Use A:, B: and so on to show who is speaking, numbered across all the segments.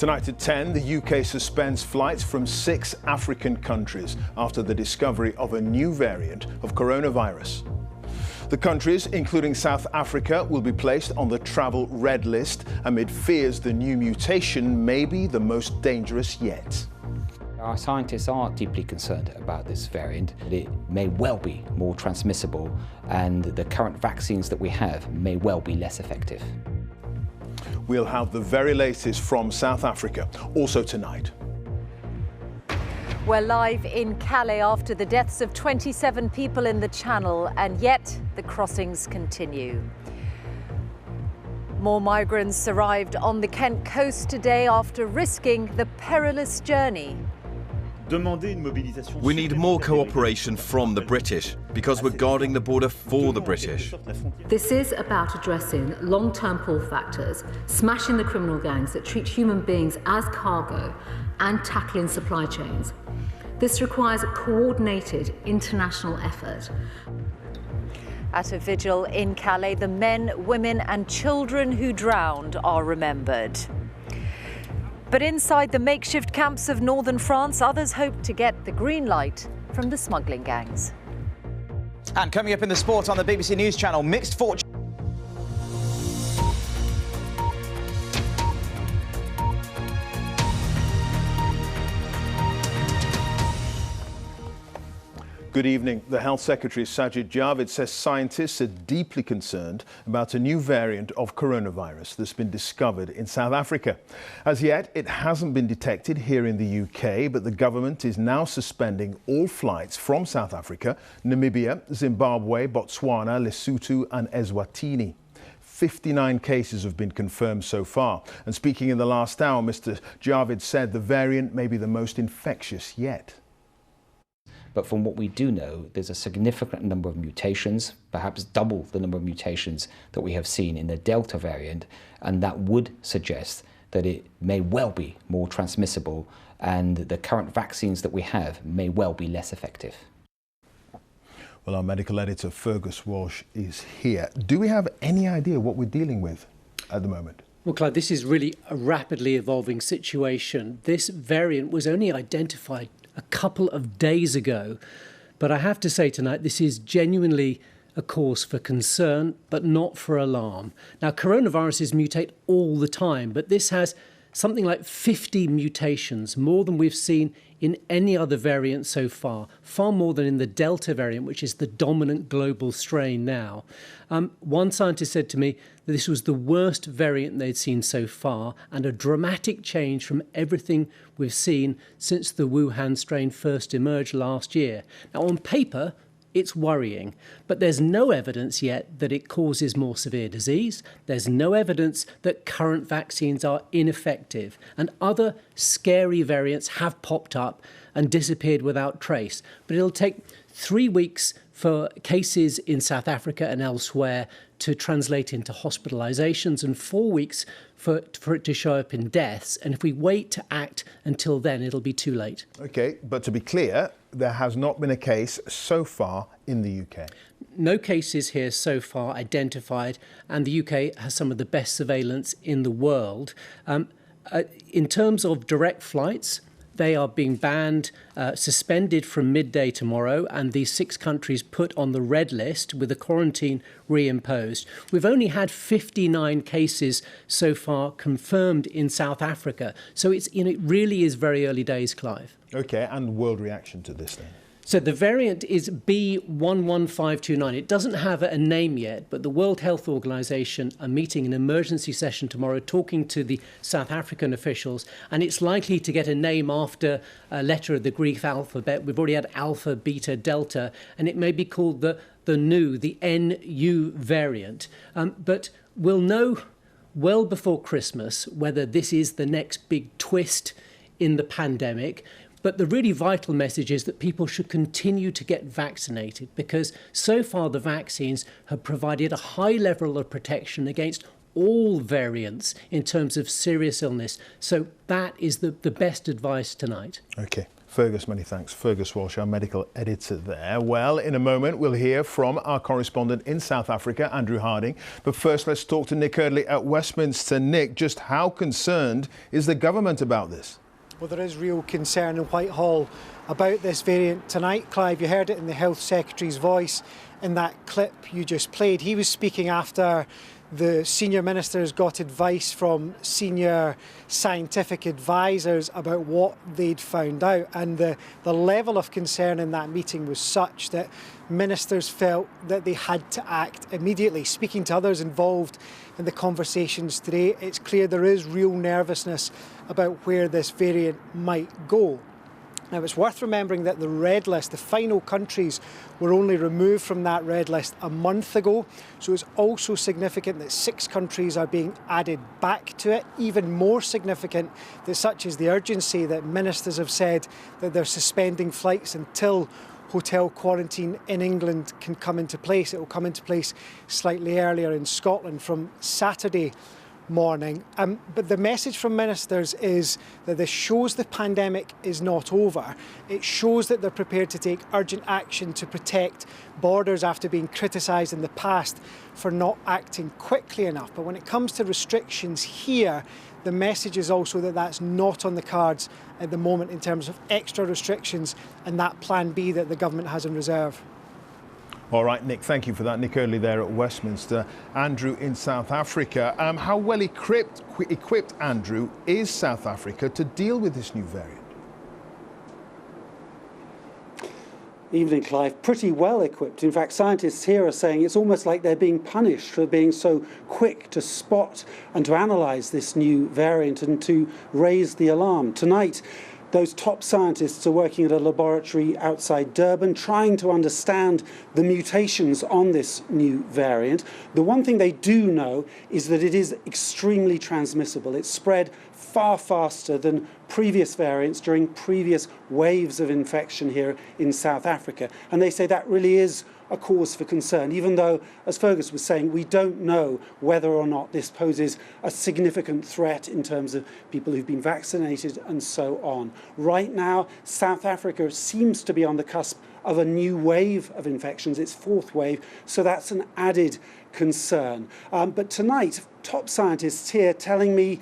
A: Tonight at 10, the UK suspends flights from 6 African countries after the discovery of a new variant of coronavirus. The countries, including South Africa, will be placed on the travel red list amid fears the new mutation may be the most dangerous yet.
B: Our scientists are deeply concerned about this variant. It may well be more transmissible, and the current vaccines that we have may well be less effective.
A: We'll have the very latest from South Africa, also tonight.
C: We're live in Calais after the deaths of 27 people in the Channel, and yet the crossings continue. More migrants arrived on the Kent coast today after risking the perilous journey.
D: We need more cooperation from the British, because we're guarding the border for the British.
E: This is about addressing long-term pull factors, smashing the criminal gangs that treat human beings as cargo, and tackling supply chains. This requires a coordinated international effort.
C: At a vigil in Calais, the men, women and children who drowned are remembered. But inside the makeshift camps of northern France, others hope to get the green light from the smuggling gangs.
F: And coming up in the sport on the BBC News Channel, mixed fortune.
A: Good evening. The Health Secretary Sajid Javid says scientists are deeply concerned about a new variant of coronavirus that's been discovered in South Africa. As yet, it hasn't been detected here in the UK, but the government is now suspending all flights from South Africa, Namibia, Zimbabwe, Botswana, Lesotho and Eswatini. 59 cases have been confirmed so far. And speaking in the last hour, Mr. Javid said the variant may be the most infectious yet.
B: But from what we do know, there's a significant number of mutations, perhaps double the number of mutations that we have seen in the Delta variant, and that would suggest that it may well be more transmissible, and the current vaccines that we have may well be less effective.
A: Well, our medical editor, Fergus Walsh, is here. Do we have any idea what we're dealing with at the moment?
G: Well, Clive, this is really a rapidly evolving situation. This variant was only identified a couple of days ago, but I have to say tonight this is genuinely a cause for concern, but not for alarm. Now, coronaviruses mutate all the time, but this has something like 50 mutations, more than we've seen in any other variant so far, far more than in the Delta variant, which is the dominant global strain now. One scientist said to me that this was the worst variant they'd seen so far, and a dramatic change from everything we've seen since the Wuhan strain first emerged last year. Now, on paper, it's worrying, but there's no evidence yet that it causes more severe disease. There's no evidence that current vaccines are ineffective, and other scary variants have popped up and disappeared without trace. But it'll take 3 weeks for cases in South Africa and elsewhere to translate into hospitalizations, and 4 weeks for it to show up in deaths. And if we wait to act until then, it'll be too late.
A: OK, but to be clear, there has not been a case so far in the UK.
G: No cases here so far identified, and the UK has some of the best surveillance in the world. In terms of direct flights, they are being banned, suspended from midday tomorrow, and these 6 countries put on the red list with a quarantine reimposed. We've only had 59 cases so far confirmed in South Africa. So it really is very early days, Clive.
A: OK, and world reaction to this then?
G: So the variant is B11529. It doesn't have a name yet, but the World Health Organization are meeting an emergency session tomorrow talking to the South African officials, and it's likely to get a name after a letter of the Greek alphabet. We've already had Alpha, Beta, Delta, and it may be called the NU variant. But we'll know well before Christmas whether this is the next big twist in the pandemic. But the really vital message is that people should continue to get vaccinated, because so far the vaccines have provided a high level of protection against all variants in terms of serious illness. So that is the best advice tonight.
A: OK. Fergus, many thanks. Fergus Walsh, our medical editor there. Well, in a moment, we'll hear from our correspondent in South Africa, Andrew Harding. But first, let's talk to Nick Eardley at Westminster. Nick, just how concerned is the government about this?
H: Well, there is real concern in Whitehall about this variant tonight. Clive, you heard it in the Health Secretary's voice in that clip you just played. He was speaking after the senior ministers got advice from senior scientific advisors about what they'd found out, and the level of concern in that meeting was such that ministers felt that they had to act immediately. Speaking to others involved in the conversations today, it's clear there is real nervousness about where this variant might go. Now, it's worth remembering that the red list, the final countries, were only removed from that red list a month ago. So it's also significant that 6 countries are being added back to it. Even more significant that such is the urgency that ministers have said that they're suspending flights until hotel quarantine in England can come into place. It will come into place slightly earlier in Scotland from Saturday morning. But the message from ministers is that this shows the pandemic is not over. It shows that they're prepared to take urgent action to protect borders after being criticised in the past for not acting quickly enough. But when it comes to restrictions here, the message is also that that's not on the cards at the moment in terms of extra restrictions and that plan B that the government has in reserve.
A: All right, Nick, thank you for that. Nick Eardley there at Westminster. Andrew in South Africa. How well equipped, Andrew, is South Africa to deal with this new variant?
I: Evening, Clive. Pretty well equipped. In fact, scientists here are saying it's almost like they're being punished for being so quick to spot and to analyse this new variant and to raise the alarm. Tonight, those top scientists are working at a laboratory outside Durban, trying to understand the mutations on this new variant. The one thing they do know is that it is extremely transmissible. It's spread far faster than previous variants during previous waves of infection here in South Africa. And they say that really is a cause for concern, even though, as Fergus was saying, we don't know whether or not this poses a significant threat in terms of people who've been vaccinated and so on. Right now, South Africa seems to be on the cusp of a new wave of infections, its 4th wave, so that's an added concern. But tonight, top scientists here telling me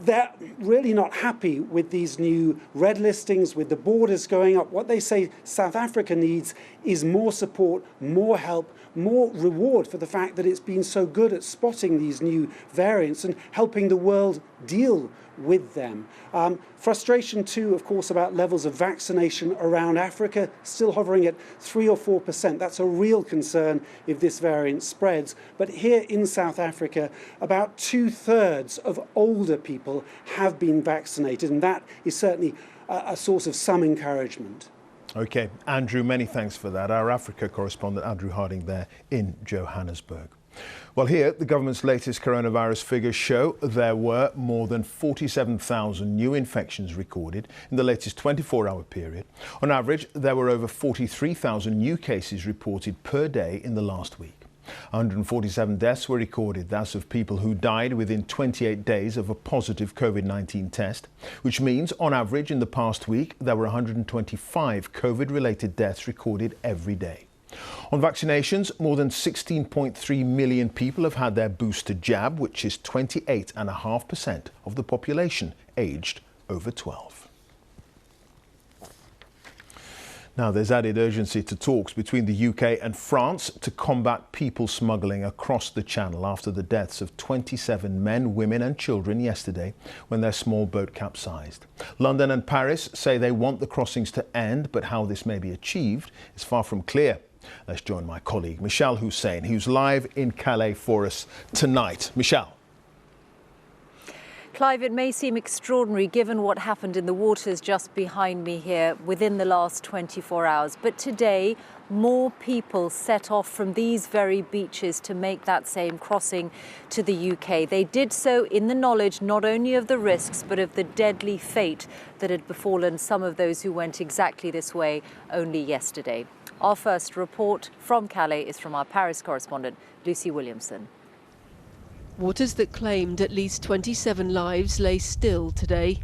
I: they're really not happy with these new red listings, with the borders going up. What they say South Africa needs is more support, more help, more reward for the fact that it's been so good at spotting these new variants and helping the world deal with them. Frustration too, of course, about levels of vaccination around Africa, still hovering at 3 or 4%. That's a real concern if this variant spreads. But here in South Africa, about 2/3 of older people have been vaccinated, and that is certainly a source of some encouragement.
A: OK, Andrew, many thanks for that. Our Africa correspondent, Andrew Harding, there in Johannesburg. Well, here, the government's latest coronavirus figures show there were more than 47,000 new infections recorded in the latest 24-hour period. On average, there were over 43,000 new cases reported per day in the last week. 147 deaths were recorded. That's of people who died within 28 days of a positive COVID-19 test, which means, on average, in the past week, there were 125 COVID-related deaths recorded every day. On vaccinations, more than 16.3 million people have had their booster jab, which is 28.5% of the population aged over 12. Now, there's added urgency to talks between the UK and France to combat people smuggling across the Channel after the deaths of 27 men, women and children yesterday when their small boat capsized. London and Paris say they want the crossings to end, but how this may be achieved is far from clear. Let's join my colleague, Mishal Husain, who's live in Calais for us tonight. Mishal.
C: Clive, it may seem extraordinary given what happened in the waters just behind me here within the last 24 hours. But today, more people set off from these very beaches to make that same crossing to the UK. They did so in the knowledge not only of the risks, but of the deadly fate that had befallen some of those who went exactly this way only yesterday. Our first report from Calais is from our Paris correspondent, Lucy Williamson.
J: Waters that claimed at least 27 lives lay still today.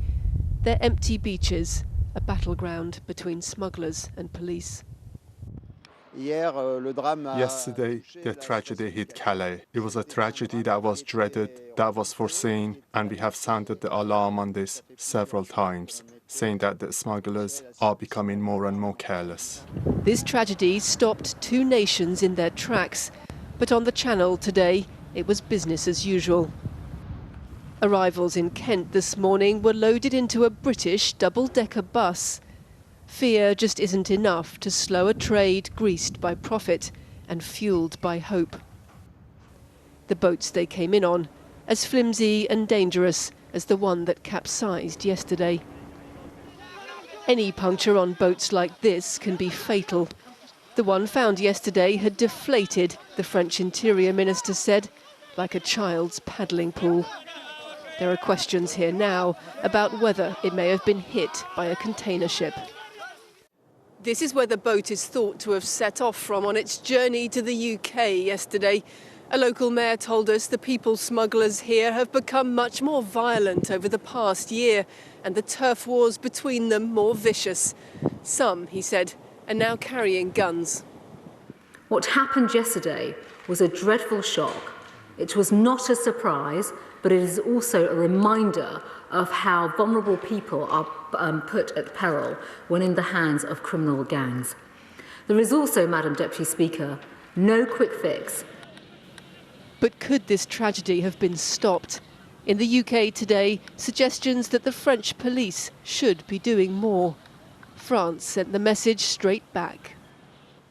J: They're empty beaches, a battleground between smugglers and police.
K: Yesterday, the tragedy hit Calais. It was a tragedy that was dreaded, that was foreseen, and we have sounded the alarm on this several times, saying that the smugglers are becoming more and more careless.
J: This tragedy stopped two nations in their tracks, but on the Channel today, it was business as usual. Arrivals in Kent this morning were loaded into a British double-decker bus. Fear just isn't enough to slow a trade greased by profit and fuelled by hope. The boats they came in on, as flimsy and dangerous as the one that capsized yesterday. Any puncture on boats like this can be fatal. The one found yesterday had deflated, the French Interior Minister said, like a child's paddling pool. There are questions here now about whether it may have been hit by a container ship. This is where the boat is thought to have set off from on its journey to the UK yesterday. A local mayor told us the people smugglers here have become much more violent over the past year and the turf wars between them more vicious. Some, he said, are now carrying guns.
E: What happened yesterday was a dreadful shock. It was not a surprise, but it is also a reminder of how vulnerable people are put at peril when in the hands of criminal gangs. There is also, Madam Deputy Speaker, no quick fix.
J: But could this tragedy have been stopped? In the UK today, suggestions that the French police should be doing more. France sent the message straight back.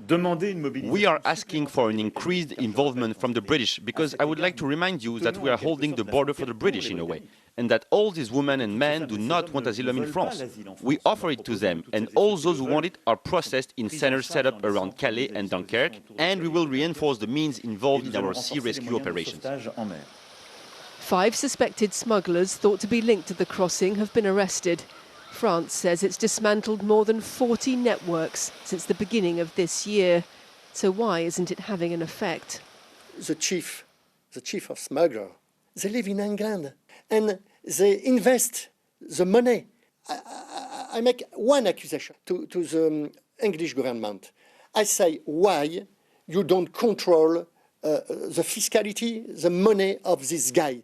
L: We are asking for an increased involvement from the British because I would like to remind you that we are holding the border for the British in a way, and that all these women and men do not want asylum in France. We offer it to them, and all those who want it are processed in centers set up around Calais and Dunkirk, and we will reinforce the means involved in our sea rescue operations.
J: 5 suspected smugglers thought to be linked to the crossing have been arrested. France says it's dismantled more than 40 networks since the beginning of this year. So why isn't it having an effect?
M: The chief of smugglers, they live in England and they invest the money. I make one accusation to the English government. I say, why you don't control the fiscality, the money of this guy?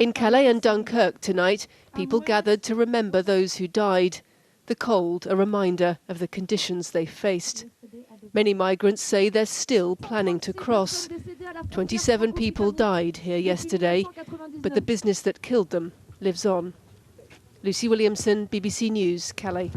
J: In Calais and Dunkirk tonight, people gathered to remember those who died. The cold, a reminder of the conditions they faced. Many migrants say they're still planning to cross. 27 people died here yesterday, but the business that killed them lives on. Lucy Williamson, BBC News, Calais.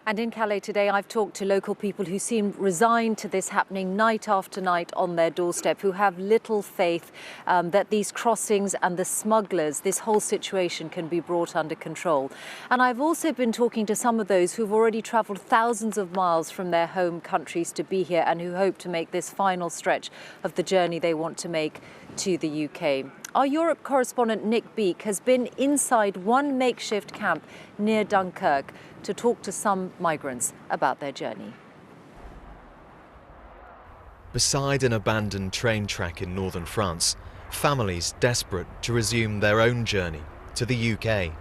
C: And in Calais today, I've talked to local people who seem resigned to this happening night after night on their doorstep, who have little faith that these crossings and the smugglers, this whole situation can be brought under control. And I've also been talking to some of those who've already travelled thousands of miles from their home countries to be here and who hope to make this final stretch of the journey they want to make to the UK. Our Europe correspondent Nick Beak has been inside one makeshift camp near Dunkirk to talk to some migrants about their journey.
N: Beside an abandoned train track in northern France, families desperate to resume their own journey to the UK,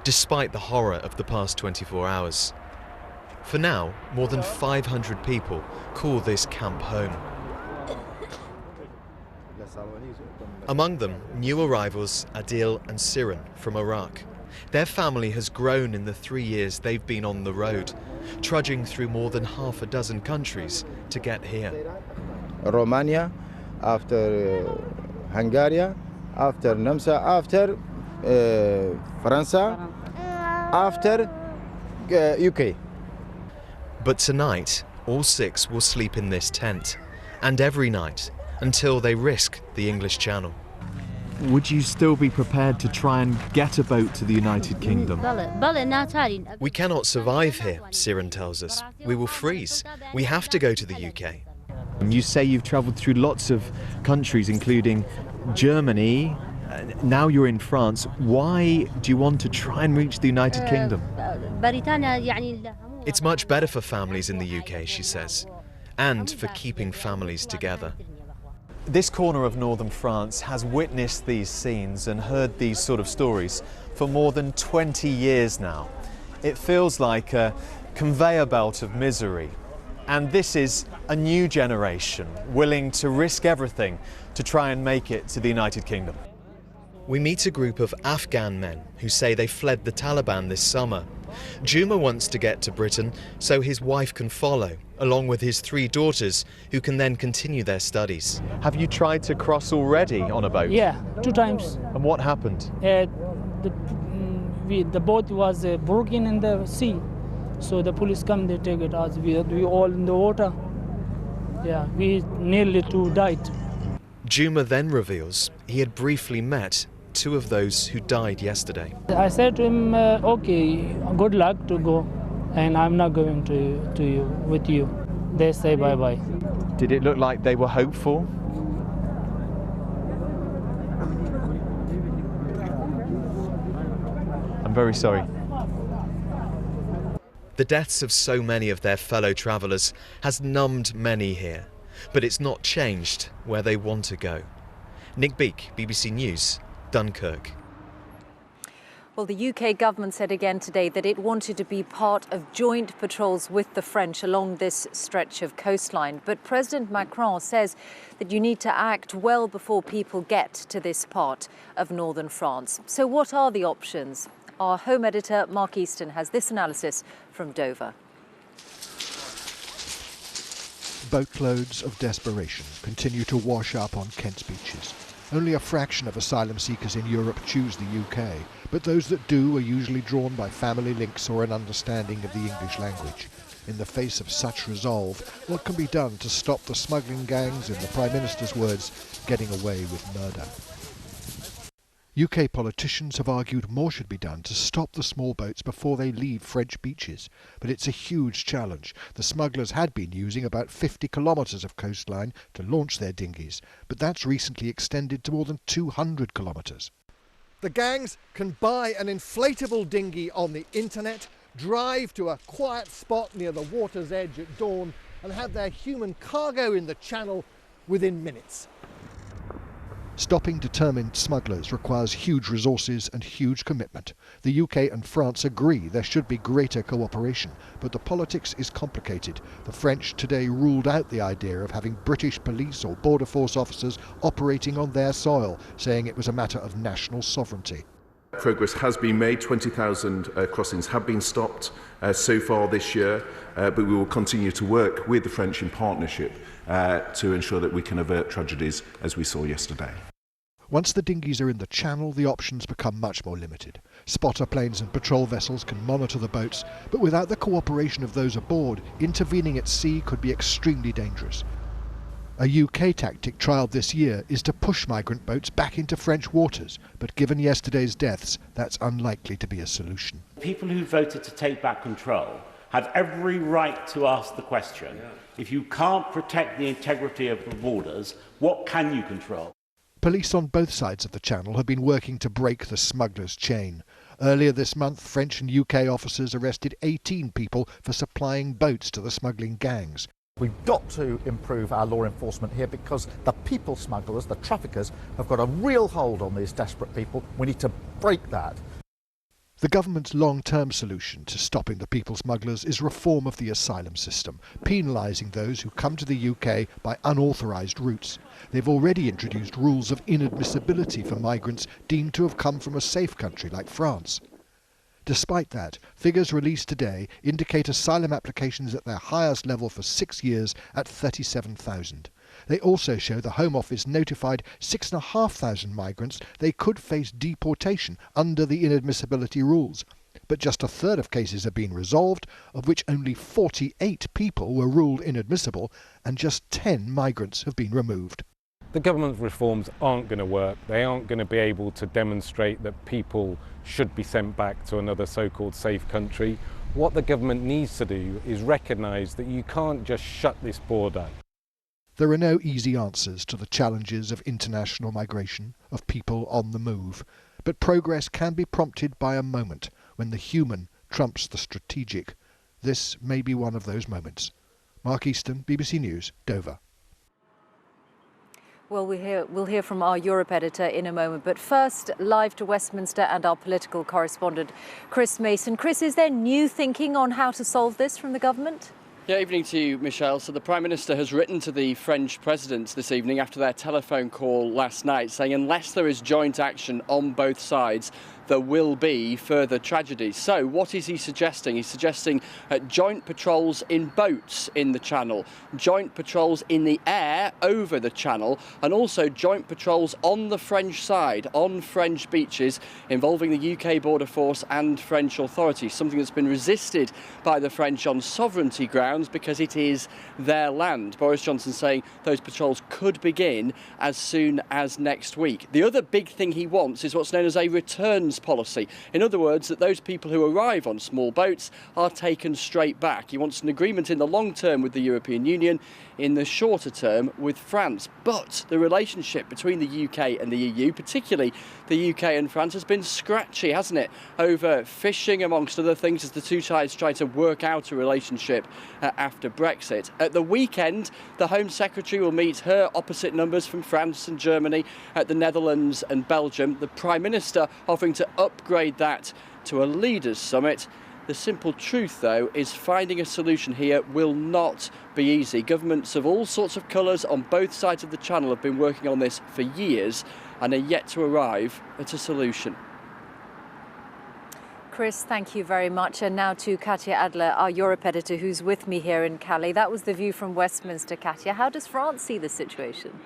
N: despite the horror of the past 24 hours. For now, more than 500 people call this camp home. Among them, new arrivals Adil and Siren from Iraq. Their family has grown in the 3 years they've been on the road, trudging through more than half a dozen countries to get here.
O: Romania, after Hungary, after Namsa, after France, after UK.
N: But tonight, all 6 will sleep in this tent, and every night until they risk the English Channel.
P: Would you still be prepared to try and get a boat to the United Kingdom?
N: We cannot survive here, Siren tells us. We will freeze. We have to go to the UK.
P: You say you've travelled through lots of countries, including Germany. Now you're in France. Why do you want to try and reach the United Kingdom?
N: It's much better for families in the UK, she says, and for keeping families together.
P: This corner of northern France has witnessed these scenes and heard these sort of stories for more than 20 years now. It feels like a conveyor belt of misery. And this is a new generation willing to risk everything to try and make it to the United Kingdom.
N: We meet a group of Afghan men who say they fled the Taliban this summer. Juma wants to get to Britain so his wife can follow, along with his 3 daughters, who can then continue their studies.
P: Have you tried to cross already on a boat?
Q: Yeah, 2 times.
P: And what happened?
Q: The boat was broken in the sea, so the police come, they take it as we all in the water. Yeah, we nearly 2 died.
N: Juma then reveals he had briefly met 2 of those who died yesterday.
Q: I said to him, okay, good luck to go, and I'm not going to you with you. They say bye-bye.
P: Did it look like they were hopeful? I'm very sorry.
N: The deaths of so many of their fellow travellers has numbed many here, but it's not changed where they want to go. Nick Beak, BBC News, Dunkirk.
C: Well, the UK government said again today that it wanted to be part of joint patrols with the French along this stretch of coastline. But President Macron says that you need to act well before people get to this part of northern France. So what are the options? Our home editor, Mark Easton, has this analysis from Dover.
R: Boatloads of desperation continue to wash up on Kent's beaches. Only a fraction of asylum seekers in Europe choose the UK, but those that do are usually drawn by family links or an understanding of the English language. In the face of such resolve, what can be done to stop the smuggling gangs, in the Prime Minister's words, getting away with murder? UK politicians have argued more should be done to stop the small boats before they leave French beaches. But it's a huge challenge. The smugglers had been using about 50 kilometres of coastline to launch their dinghies, but that's recently extended to more than 200 kilometres. The gangs can buy an inflatable dinghy on the internet, drive to a quiet spot near the water's edge at dawn, and have their human cargo in the channel within minutes. Stopping determined smugglers requires huge resources and huge commitment. The UK and France agree there should be greater cooperation, but the politics is complicated. The French today ruled out the idea of having British police or border force officers operating on their soil, saying it was a matter of national sovereignty.
S: Progress has been made. 20,000 crossings have been stopped so far this year, but we will continue to work with the French in partnership to ensure that we can avert tragedies as we saw yesterday.
R: Once the dinghies are in the channel, the options become much more limited. Spotter planes and patrol vessels can monitor the boats, but without the cooperation of those aboard, intervening at sea could be extremely dangerous. A UK tactic trialled this year is to push migrant boats back into French waters, but given yesterday's deaths, that's unlikely to be a solution.
T: People who voted to take back control have every right to ask the question, if you can't protect the integrity of the borders, what can you control?
R: Police on both sides of the channel have been working to break the smugglers' chain. Earlier this month, French and UK officers arrested 18 people for supplying boats to the smuggling gangs.
U: We've got to improve our law enforcement here because the people smugglers, the traffickers, have got a real hold on these desperate people. We need to break that.
R: The government's long-term solution to stopping the people smugglers is reform of the asylum system, penalising those who come to the UK by unauthorised routes. They've already introduced rules of inadmissibility for migrants deemed to have come from a safe country like France. Despite that, figures released today indicate asylum applications at their highest level for 6 years at 37,000. They also show the Home Office notified 6,500 migrants they could face deportation under the inadmissibility rules. But just a third of cases have been resolved, of which only 48 people were ruled inadmissible, and just 10 migrants have been removed.
V: The government's reforms aren't going to work. They aren't going to be able to demonstrate that people should be sent back to another so-called safe country. What the government needs to do is recognise that you can't just shut this border.
R: There are no easy answers to the challenges of international migration, of people on the move, but progress can be prompted by a moment when the human trumps the strategic. This may be one of those moments. Mark Easton, BBC News, Dover.
C: Well, we'll hear from our Europe editor in a moment. But first, live to Westminster and our political correspondent, Chris Mason. Chris, is there new thinking on how to solve this from the government?
D: Yeah, evening to you, Mishal. So the Prime Minister has written to the French President this evening after their telephone call last night, saying unless there is joint action on both sides, there will be further tragedies. So what is he suggesting? He's suggesting joint patrols in boats in the Channel, joint patrols in the air over the Channel, and also joint patrols on the French side, on French beaches, involving the UK Border Force and French authorities, something that's been resisted by the French on sovereignty grounds because it is their land. Boris Johnson saying those patrols could begin as soon as next week. The other big thing he wants is what's known as a returns policy. In other words, that those people who arrive on small boats are taken straight back. He wants an agreement in the long term with the European Union, in the shorter term with France. But the relationship between the UK and the EU, particularly the UK and France, has been scratchy, hasn't it? Over fishing, amongst other things, as the two sides try to work out a relationship after Brexit. At the weekend, the Home Secretary will meet her opposite numbers from France and Germany, the Netherlands and Belgium. The Prime Minister offering to upgrade that to a leaders' summit. The simple truth, though, is finding a solution here will not be easy. Governments of all sorts of colours on both sides of the Channel have been working on this for years and are yet to arrive at a solution.
C: Chris, thank you very much. And now to Katya Adler, our Europe editor, who's with me here in Calais. That was the view from Westminster. Katya, how does France see the situation?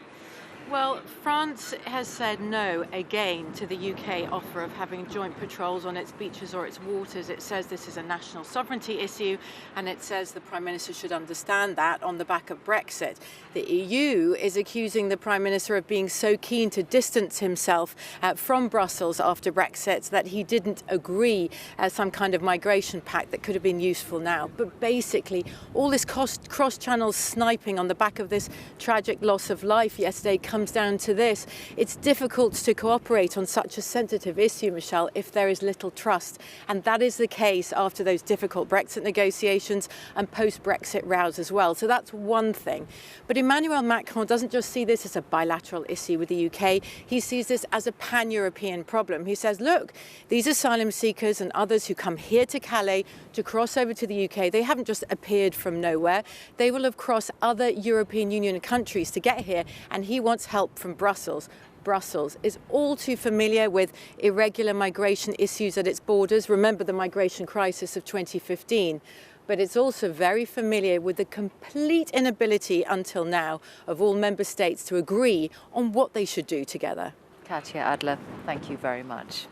F: Well, France has said no again to the UK offer of having joint patrols on its beaches or its waters. It says this is a national sovereignty issue, and it says the Prime Minister should understand that on the back of Brexit. The EU is accusing the Prime Minister of being so keen to distance himself from Brussels after Brexit that he didn't agree some kind of migration pact that could have been useful now. But basically, all this cross-channel sniping on the back of this tragic loss of life yesterday comes down to this. It's difficult to cooperate on such a sensitive issue, Mishal, if there is little trust. And that is the case after those difficult Brexit negotiations and post-Brexit rows as well. So that's one thing. But Emmanuel Macron doesn't just see this as a bilateral issue with the UK. He sees this as a pan-European problem. He says, look, these asylum seekers and others who come here to Calais to cross over to the UK, they haven't just appeared from nowhere. They will have crossed other European Union countries to get here, and he wants help from Brussels. Brussels is all too familiar with irregular migration issues at its borders. Remember the migration crisis of 2015. But it's also very familiar with the complete inability until now of all member states to agree on what they should do together.
C: Katya Adler, thank you very much.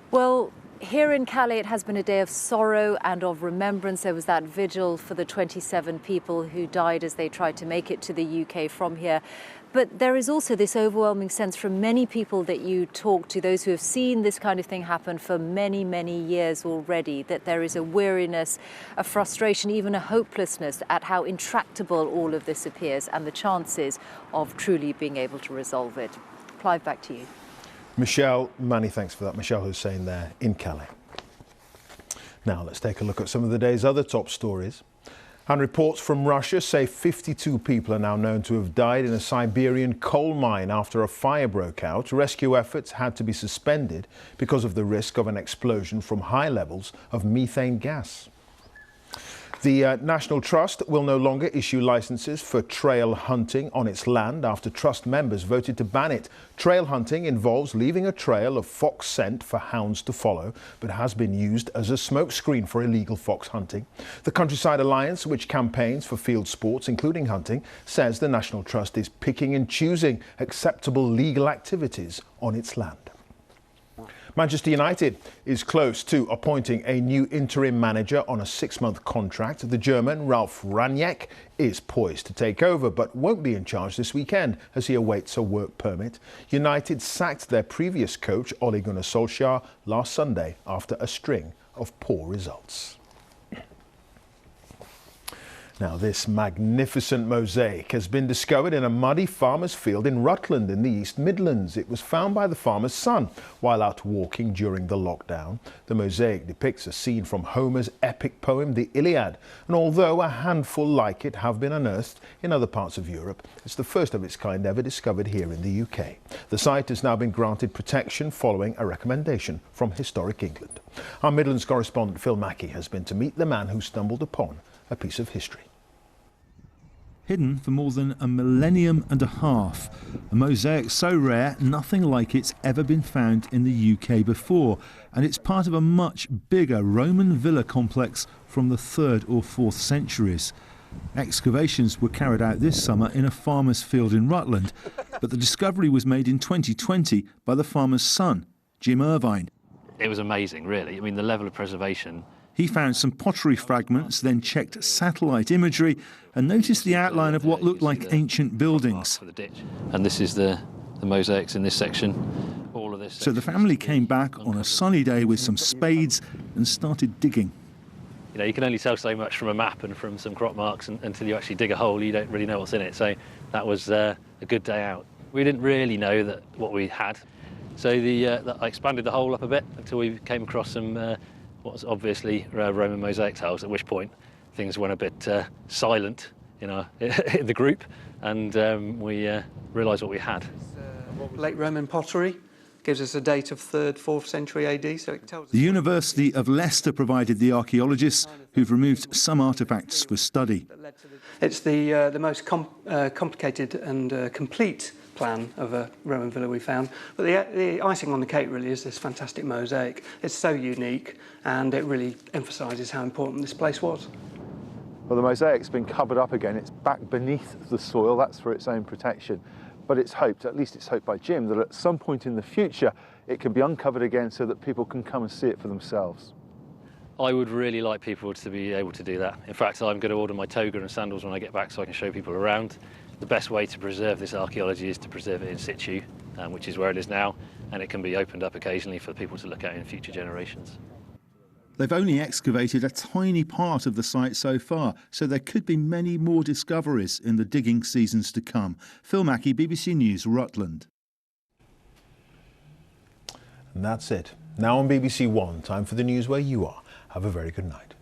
C: Well, here in Calais, it has been a day of sorrow and of remembrance. There was that vigil for the 27 people who died as they tried to make it to the UK from here. But there is also this overwhelming sense from many people that you talk to, those who have seen this kind of thing happen for many, many years already, that there is a weariness, a frustration, even a hopelessness at how intractable all of this appears and the chances of truly being able to resolve it. Clive, back to you.
A: Mishal, many thanks for that. Mishal Husain there in Calais. Now let's take a look at some of the day's other top stories. And reports from Russia say 52 people are now known to have died in a Siberian coal mine after a fire broke out. Rescue efforts had to be suspended because of the risk of an explosion from high levels of methane gas. The National Trust will no longer issue licenses for trail hunting on its land after Trust members voted to ban it. Trail hunting involves leaving a trail of fox scent for hounds to follow, but has been used as a smokescreen for illegal fox hunting. The Countryside Alliance, which campaigns for field sports, including hunting, says the National Trust is picking and choosing acceptable legal activities on its land. Manchester United is close to appointing a new interim manager on a 6-month contract. The German, Ralf Rangnick, is poised to take over but won't be in charge this weekend as he awaits a work permit. United sacked their previous coach, Ole Gunnar Solskjaer, last Sunday after a string of poor results. Now, this magnificent mosaic has been discovered in a muddy farmer's field in Rutland in the East Midlands. It was found by the farmer's son while out walking during the lockdown. The mosaic depicts a scene from Homer's epic poem, the Iliad. And although a handful like it have been unearthed in other parts of Europe, it's the first of its kind ever discovered here in the UK. The site has now been granted protection following a recommendation from Historic England. Our Midlands correspondent Phil Mackey has been to meet the man who stumbled upon a piece of history.
B: Hidden for more than a millennium and a half, a mosaic so rare nothing like it's ever been found in the UK before, and it's part of a much bigger Roman villa complex from the 3rd or 4th centuries. Excavations were carried out this summer in a farmer's field in Rutland, but the discovery was made in 2020 by the farmer's son, Jim Irvine.
G: It was amazing, really. I mean, the level of preservation.
B: He found some pottery fragments, then checked satellite imagery and noticed the outline of what looked like ancient buildings.
G: And this is the mosaics in this section, all of this.
B: So the family came back on a sunny day with some spades and started digging.
G: You know, you can only tell so much from a map and from some crop marks until you actually dig a hole. You don't really know what's in it. So that was a good day out. We didn't really know that what we had. So I expanded the hole up a bit until we came across some what was obviously Roman mosaic tiles, at which point things went a bit silent in the group, and we realised what we had.
W: Late Roman pottery gives us a date of 3rd, 4th century AD, so it tells us...
B: The University of Leicester provided the archaeologists who've removed some artefacts for study.
W: It's the most complicated and complete plan of a Roman villa we found, but the icing on the cake really is this fantastic mosaic. It's so unique and it really emphasises how important this place was.
X: Well, the mosaic's been covered up again. It's back beneath the soil. That's for its own protection. But it's hoped, at least it's hoped by Jim, that at some point in the future it can be uncovered again so that people can come and see it for themselves.
G: I would really like people to be able to do that. In fact, I'm going to order my toga and sandals when I get back so I can show people around. The best way to preserve this archaeology is to preserve it in situ, which is where it is now, and it can be opened up occasionally for people to look at in future generations.
B: They've only excavated a tiny part of the site so far, so there could be many more discoveries in the digging seasons to come. Phil Mackey, BBC News, Rutland.
A: And that's it. Now on BBC One, time for the news where you are. Have a very good night.